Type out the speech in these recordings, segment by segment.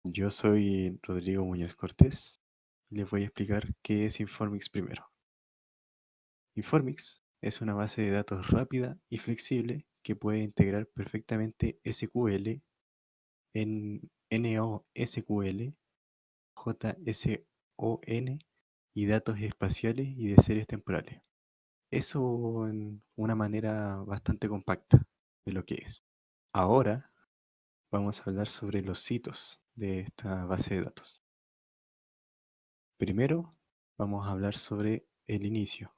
Yo soy Rodrigo Muñoz Cortés y les voy a explicar qué es Informix primero. Informix es una base de datos rápida y flexible que puede integrar perfectamente SQL, en NoSQL, JSON y datos espaciales y de series temporales. Eso en una manera bastante compacta de lo que es. Ahora vamos a hablar sobre los hitos de esta base de datos. Primero, vamos a hablar sobre el inicio.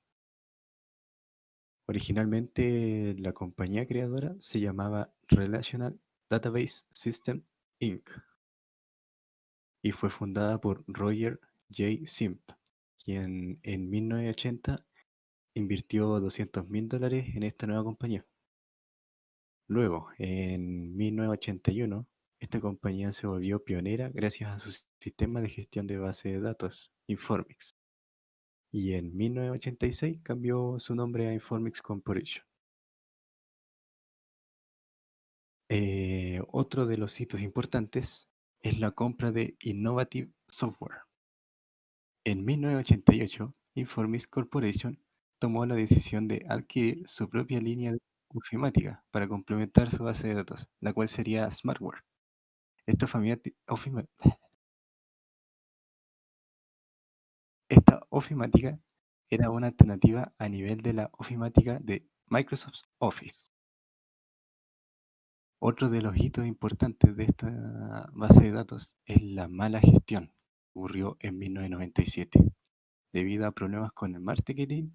Originalmente, la compañía creadora se llamaba Relational Database System Inc. y fue fundada por Roger J. Simp, quien en 1980 invirtió $200.000 en esta nueva compañía. Luego, en 1981, esta compañía se volvió pionera gracias a su sistema de gestión de base de datos, Informix, y en 1986 cambió su nombre a Informix Corporation. Otro de los hitos importantes es la compra de Innovative Software. En 1988, Informix Corporation tomó la decisión de adquirir su propia línea de ofimática para complementar su base de datos, la cual sería Smartware. Esta ofimática era una alternativa a nivel de la ofimática de Microsoft Office. Otro de los hitos importantes de esta base de datos es la mala gestión que ocurrió en 1997 debido a problemas con el marketing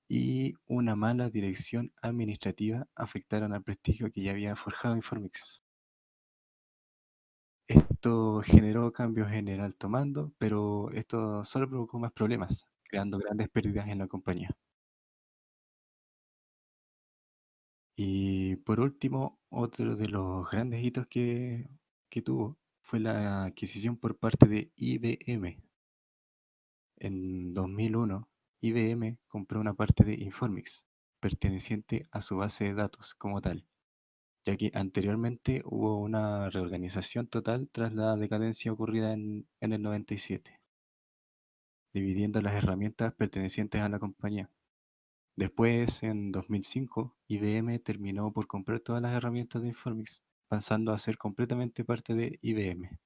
y una mala dirección administrativa afectaron al prestigio que ya había forjado Informix. Esto generó cambios en el alto mando, pero esto solo provocó más problemas, creando grandes pérdidas en la compañía. Y por último, otro de los grandes hitos que tuvo fue la adquisición por parte de IBM. En 2001, IBM compró una parte de Informix, perteneciente a su base de datos como tal, ya que anteriormente hubo una reorganización total tras la decadencia ocurrida en el 97, dividiendo las herramientas pertenecientes a la compañía. Después, en 2005, IBM terminó por comprar todas las herramientas de Informix, pasando a ser completamente parte de IBM.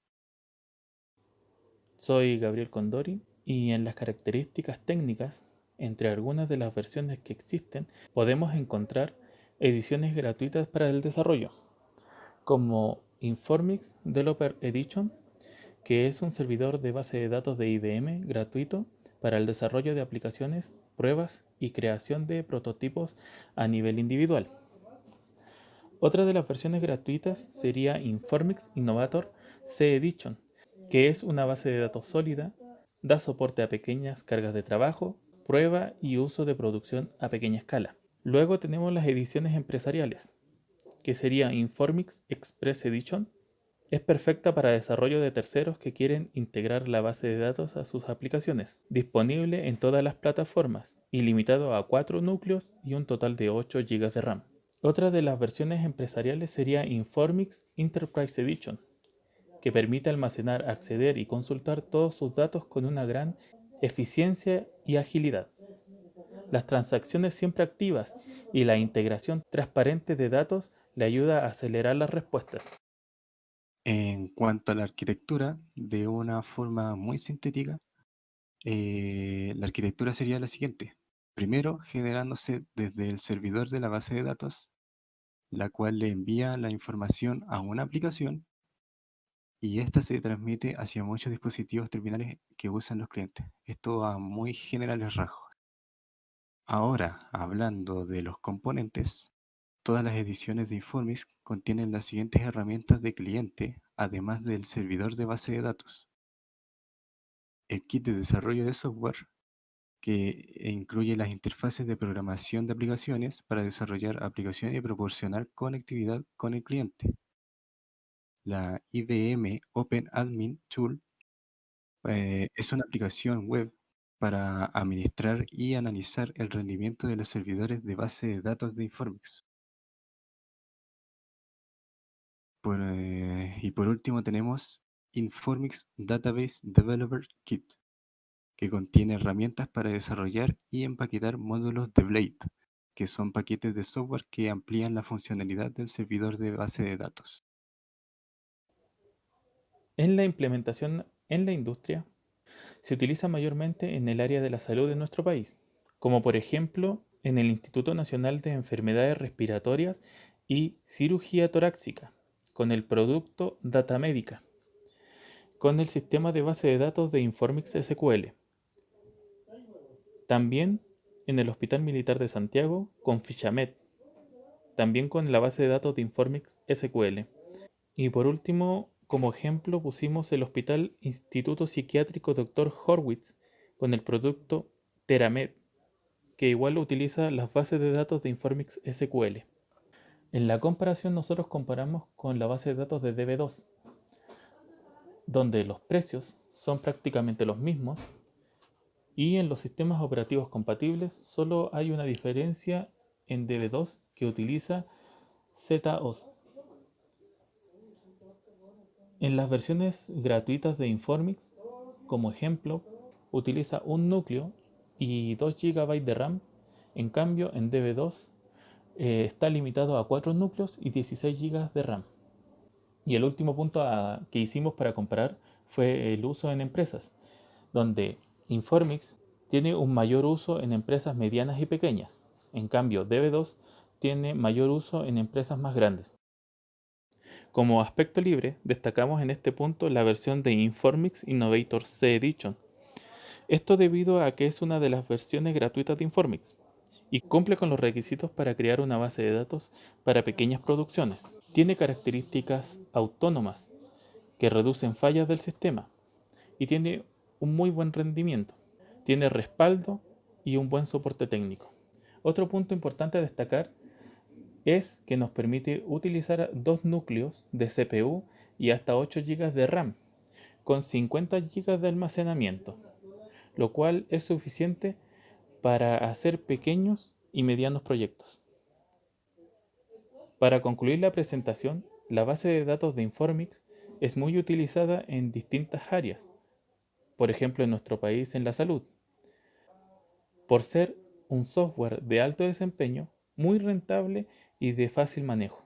Soy Gabriel Condori y en las características técnicas, entre algunas de las versiones que existen, podemos encontrar ediciones gratuitas para el desarrollo, como Informix Developer Edition, que es un servidor de base de datos de IBM gratuito para el desarrollo de aplicaciones, pruebas y creación de prototipos a nivel individual. Otra de las versiones gratuitas sería Informix Innovator C Edition, que es una base de datos sólida, da soporte a pequeñas cargas de trabajo, prueba y uso de producción a pequeña escala. Luego tenemos las ediciones empresariales, que sería Informix Express Edition. Es perfecta para desarrollo de terceros que quieren integrar la base de datos a sus aplicaciones, disponible en todas las plataformas y limitado a 4 núcleos y un total de 8 GB de RAM. Otra de las versiones empresariales sería Informix Enterprise Edition, que permite almacenar, acceder y consultar todos sus datos con una gran eficiencia y agilidad. Las transacciones siempre activas y la integración transparente de datos le ayuda a acelerar las respuestas. En cuanto a la arquitectura, de una forma muy sintética, la arquitectura sería la siguiente. Primero, generándose desde el servidor de la base de datos, la cual le envía la información a una aplicación y esta se transmite hacia muchos dispositivos terminales que usan los clientes. Esto a muy generales rasgos. Ahora, hablando de los componentes, todas las ediciones de Informix contienen las siguientes herramientas de cliente, además del servidor de base de datos. El kit de desarrollo de software, que incluye las interfaces de programación de aplicaciones para desarrollar aplicaciones y proporcionar conectividad con el cliente. La IBM Open Admin Tool es una aplicación web para administrar y analizar el rendimiento de los servidores de base de datos de Informix. Y por último tenemos Informix Database Developer Kit, que contiene herramientas para desarrollar y empaquetar módulos de Blade, que son paquetes de software que amplían la funcionalidad del servidor de base de datos. En la implementación en la industria se utiliza mayormente en el área de la salud de nuestro país, como por ejemplo en el Instituto Nacional de Enfermedades Respiratorias y Cirugía Torácica, con el producto Datamédica, con el sistema de base de datos de Informix SQL. También en el Hospital Militar de Santiago con Fichamed, también con la base de datos de Informix SQL. Y por último, como ejemplo, pusimos el Hospital Instituto Psiquiátrico Dr. Horwitz con el producto Teramed, que igual utiliza las bases de datos de Informix SQL. En la comparación nosotros comparamos con la base de datos de DB2, donde los precios son prácticamente los mismos y en los sistemas operativos compatibles solo hay una diferencia en DB2 que utiliza ZOS. En las versiones gratuitas de Informix, como ejemplo, utiliza un núcleo y 2 GB de RAM. En cambio, en DB2 está limitado a 4 núcleos y 16 GB de RAM. Y el último punto que hicimos para comparar fue el uso en empresas, donde Informix tiene un mayor uso en empresas medianas y pequeñas. En cambio, DB2 tiene mayor uso en empresas más grandes. Como aspecto libre, destacamos en este punto la versión de Informix Innovator C Edition. Esto debido a que es una de las versiones gratuitas de Informix y cumple con los requisitos para crear una base de datos para pequeñas producciones. Tiene características autónomas que reducen fallas del sistema y tiene un muy buen rendimiento. Tiene respaldo y un buen soporte técnico. Otro punto importante a destacar es que nos permite utilizar 2 núcleos de CPU y hasta 8 GB de RAM con 50 GB de almacenamiento, lo cual es suficiente para hacer pequeños y medianos proyectos. Para concluir la presentación, la base de datos de Informix es muy utilizada en distintas áreas, por ejemplo en nuestro país en la salud, por ser un software de alto desempeño, muy rentable y de fácil manejo.